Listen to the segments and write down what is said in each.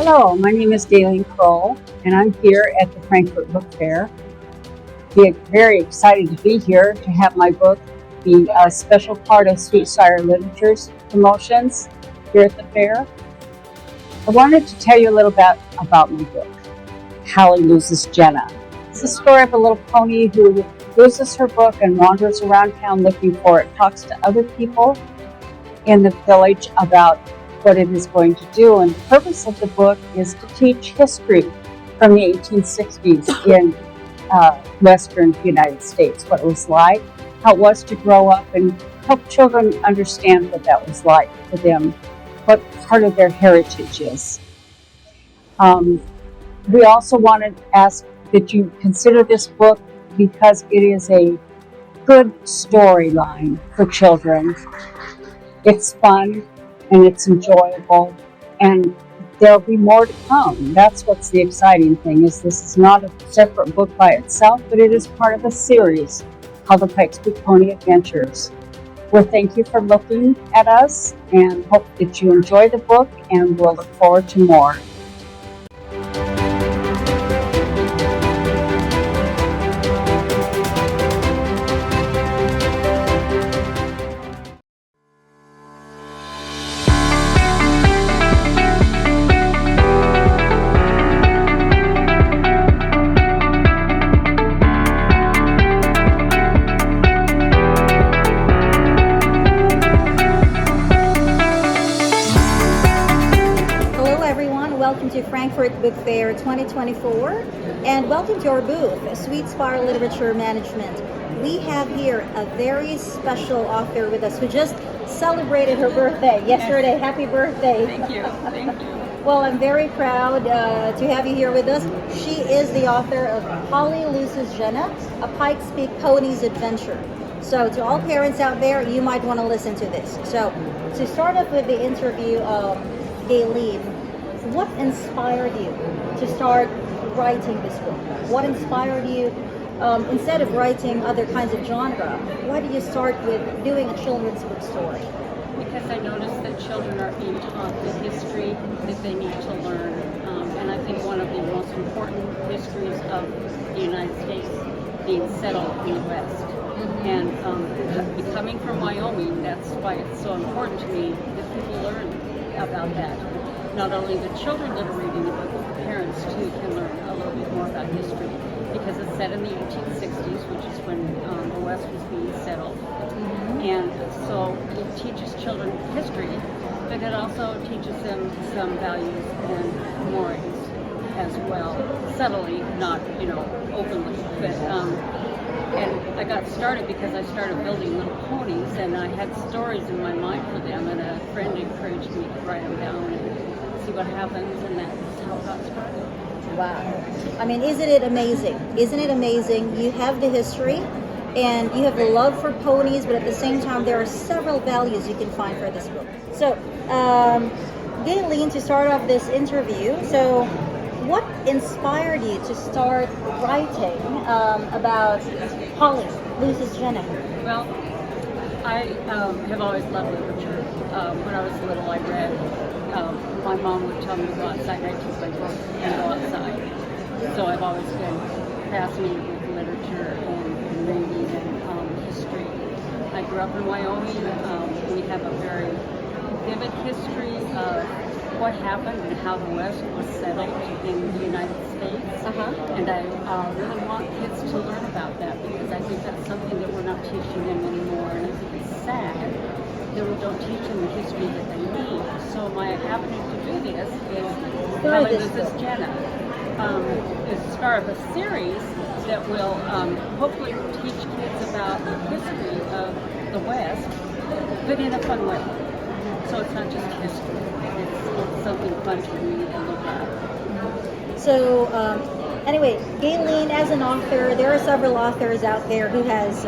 Hello, my name is Gaileen Crowell, and I'm here at the Frankfurt Book Fair. We're very excited to be here to have my book be a special part of Sweet Sire Literature's promotions here at the fair. I wanted to tell you a little bit about my book, Hallie Loses Jenna. It's the story of a little pony who loses her book and wanders around town looking for it, talks to other people in the village about what it is going to do. And the purpose of the book is to teach history from the 1860s in Western United States, what it was like, how it was to grow up, and help children understand what that was like for them, what part of their heritage is. We also wanted to ask that you consider this book because it is a good storyline for children. It's fun and it's enjoyable, and there'll be more to come. That's what's the exciting thing, is this is not a separate book by itself, but it is part of a series called the Pikes Peak Pony Adventures. Well, thank you for looking at us, and hope that you enjoy the book, and we'll look forward to more. Welcome to Frankfurt Book Fair 2024, and welcome to our booth, Sweet Sire Literature Management. We have here a very special author with us who just celebrated her birthday yesterday. Yes. Happy birthday. Thank you. Thank you. Well, I'm very proud to have you here with us. She is the author of Hallie Loses Jenna, a Pikes Peak Ponies Adventure. So to all parents out there, you might want to listen to this. So to start off with the interview, Gaileen, what inspired you to start writing this book? What inspired you, instead of writing other kinds of genre, why did you start with doing a children's book story? Because I noticed that children are being taught the history that they need to learn. And I think one of the most important histories of the United States being settled in the West. Mm-hmm. And coming from Wyoming, that's why it's so important to me that people learn about that. Not only the children that are reading the book, but the parents too can learn a little bit more about history, because it's set in the 1860s, which is when the West was being settled. Mm-hmm. And so it teaches children history, but it also teaches them some values and mores as well, subtly, not openly. But and I got started because I started building little ponies, and I had stories in my mind for them, and a friend encouraged me to write them down and see what happens, and that's how it got started. Wow. I mean, isn't it amazing? Isn't it amazing? You have the history, and you have the love for ponies, but at the same time, there are several values you can find for this book. So, Gaileen, to start off this interview, so what inspired you to start writing about Hallie Loses Jenna? Well, I have always loved literature. When I was little, I read. My mom would tell me to go outside, and I'd take my book and go outside. So I've always been fascinated with literature and reading and history. I grew up in Wyoming. We have a very vivid history of what happened and how the West was settled in the United States. And I really want kids to learn about that, because I think that's something that we're not teaching them anymore, and I think it's sad that we don't teach them the history that they need. So my avenue to do this is Hallie Loses Jenna. Is the start of a series that will hopefully teach kids about the history of the West, but in a fun way. So it's not just history, it's something fun to read and look at. So anyway, Gaileen, as an author, there are several authors out there who has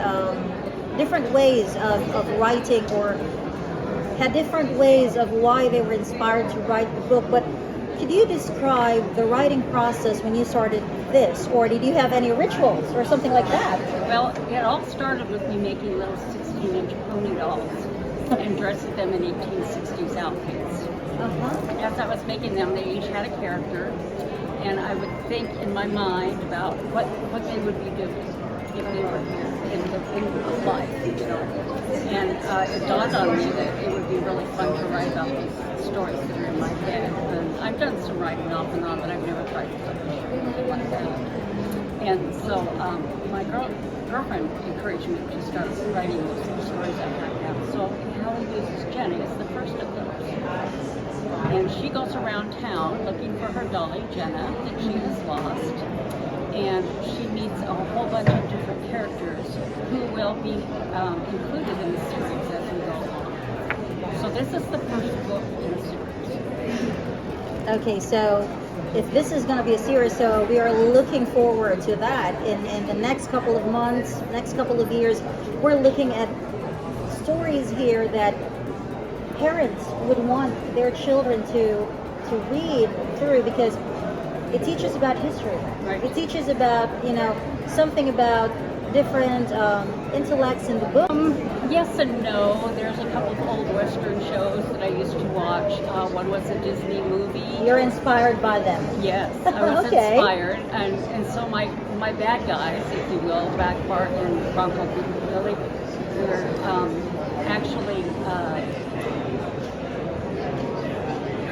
different ways of writing, or had different ways of why they were inspired to write the book. But could you describe the writing process when you started this, or did you have any rituals or something like that? Well, it all started with me making little 16-inch pony dolls and dressing them in 1860s outfits. As I was making them, they each had a character, and I would think in my mind about what they would be doing if they were here in life, you know. And it dawned on me that it would be really fun to write about these stories that are in my head. And I've done some writing off and on, but I've never tried to publish or anything like that. And so my girlfriend encouraged me to start writing those stories I had now. So Hallie Loses Jenna is the first of those. And she goes around town looking for her dolly, Jenna, that she has lost. And she meets a whole bunch of different characters who will be included in the series as we go along. So this is the first book in a series. Okay, so if this is going to be a series, so we are looking forward to that in the next couple of months, next couple of years. We're looking at stories here that parents would want their children to read through, because it teaches about history. Right. It teaches about, you know, something about different intellects in the book. Yes and no. There's a couple of old Western shows that I used to watch. One was a Disney movie. You're inspired by them. Yes, I was Okay. inspired. And so my bad guys, if you will, Back Bart and Bronco Billy, were actually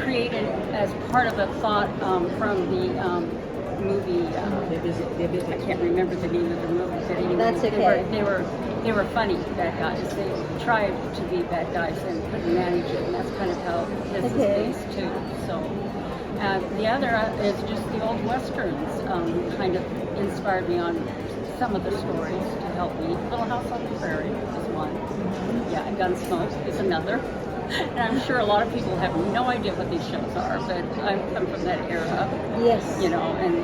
created as part of a thought from the movie. I can't remember the name of the movie, but anyway, That's okay. They were funny bad guys. They tried to be bad guys and couldn't manage it, and that's kind of how this Okay. is based too. So the other is just the old westerns. Kind of inspired me on some of the stories to help me. Little House on the Prairie is one. Yeah, and Gunsmoke is another. And I'm sure a lot of people have no idea what these shows are, but I come from that era. Yes. You know, and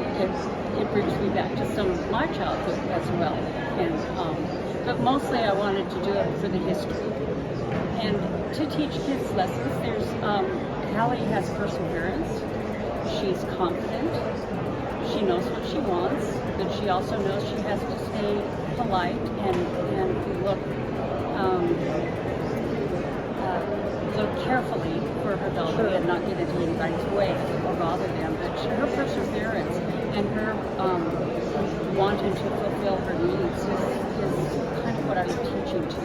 it brings me back to some of my childhood as well. And but mostly I wanted to do it for the history and to teach kids lessons. There's Hallie has perseverance. She's confident. She knows what she wants, but she also knows she has to stay polite and look carefully for her dolly and not get into anybody's way or bother them. But her perseverance and her wanting to fulfill her needs is kind of what I was teaching to.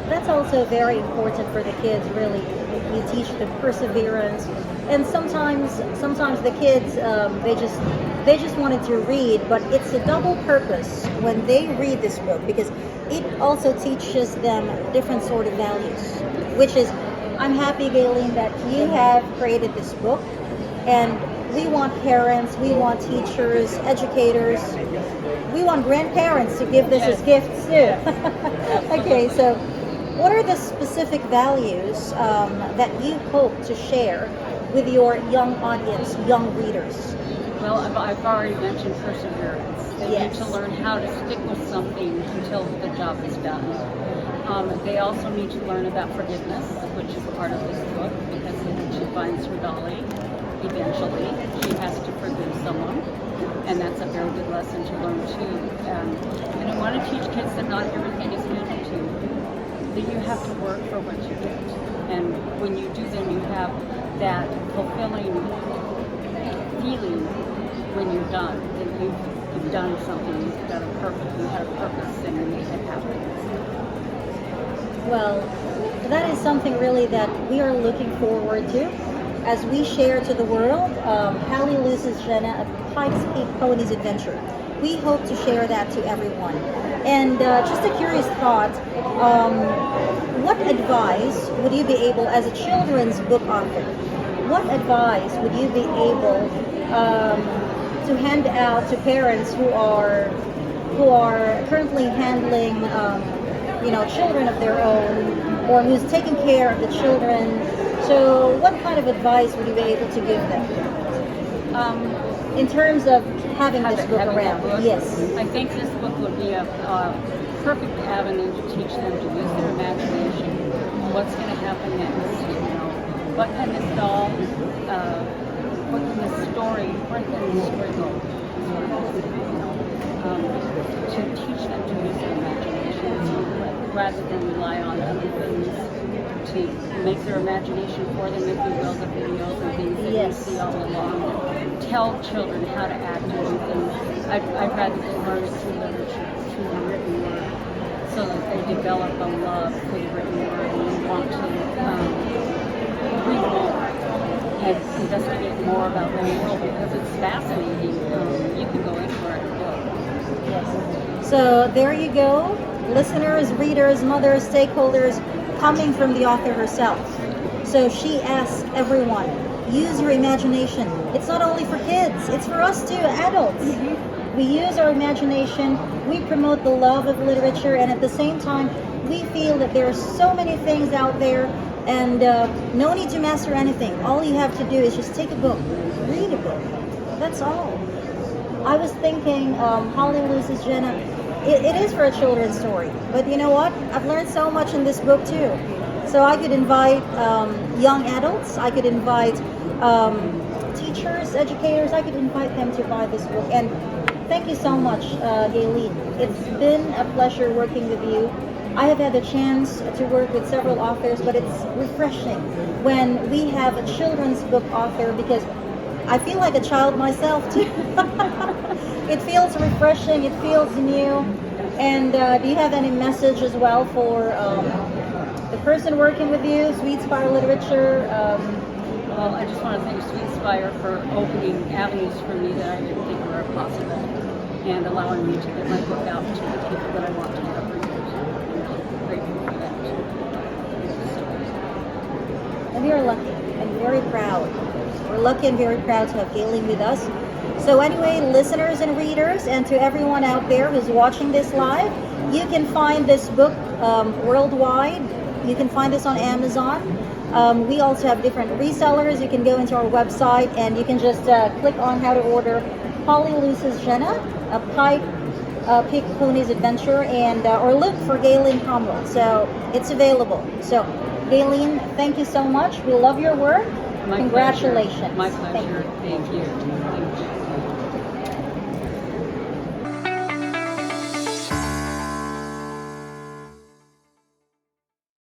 That's also very important for the kids, really. You teach the perseverance, and sometimes the kids they just wanted to read, but it's a double purpose when they read this book, because it also teaches them different sort of values, which is, I'm happy, Gaileen, that you have created this book, and we want parents, we want teachers, educators, we want grandparents to give this as gifts too. Okay, so what are the specific values that you hope to share with your young audience, young readers? Well, I've already mentioned perseverance. They Yes. need to learn how to stick with something until the job is done. They also need to learn about forgiveness, which is part of this book, because when she finds her dolly, eventually she has to forgive someone, and that's a very good lesson to learn too. And I want to teach kids that not everything is handed to you, that you have to work for what you get, and when you do, then you have that fulfilling feeling when you're done, that you've done something, you've done a purpose, you had a purpose, and you made it happen. Well, that is something really that we are looking forward to as we share to the world Hallie Loses Jenna, a Pikes Peak Ponies Adventure. We hope to share that to everyone. And just a curious thought, what advice would you be able, as a children's book author, what advice would you be able to hand out to parents who are currently handling children of their own, or who's taking care of the children? So what kind of advice would you be able to give them in terms of having this book around? Yes. I think this book would be a perfect avenue to teach them to use their imagination. What's going to happen next? What can this doll, what can this story, where can this story go? To teach them to use their imagination. rather than rely on other things to make their imagination for them, if you will, the videos and things that Yes. you see all along. Tell children how to act and do things. I'd rather them learn it through literature, through the written word, so that they develop a love for the written word and want to read more and investigate more about the world, because it's fascinating. You can go anywhere in a book. Yes. So there you go, listeners, readers, mothers, stakeholders, coming from the author herself. So she asks everyone, use your imagination. It's not only for kids, it's for us too, adults. We use our imagination, we promote the love of literature, and at the same time, we feel that there are so many things out there, and no need to master anything. All you have to do is just take a book, read a book. That's all. I was thinking, Hallie Loses Jenna, it is for a children's story, but you know what? I've learned so much in this book too. So I could invite young adults, I could invite teachers, educators, I could invite them to buy this book. And thank you so much, Gaileen. It's been a pleasure working with you. I have had the chance to work with several authors, but it's refreshing when we have a children's book author, because I feel like a child myself too. It feels refreshing, it feels new. And do you have any message as well for the person working with you, Sweet Spire Literature? Well, I just want to thank Sweet Spire for opening avenues for me that I didn't think were possible, and allowing me to get my book out to the people that I want to get readers. I'm grateful for that. And we are lucky and very proud. We're lucky and very proud to have Gaileen with us. So anyway, listeners and readers, and to everyone out there who's watching this live, you can find this book worldwide. You can find this on Amazon. We also have different resellers. You can go into our website and you can just click on how to order Hallie Loses Jenna, a Pikes Peak Ponies Adventure, and or look for Gaileen Crowell. So it's available. So Gaileen, thank you so much. We love your work. My Congratulations. Pleasure. My pleasure. Thank you. Thank you.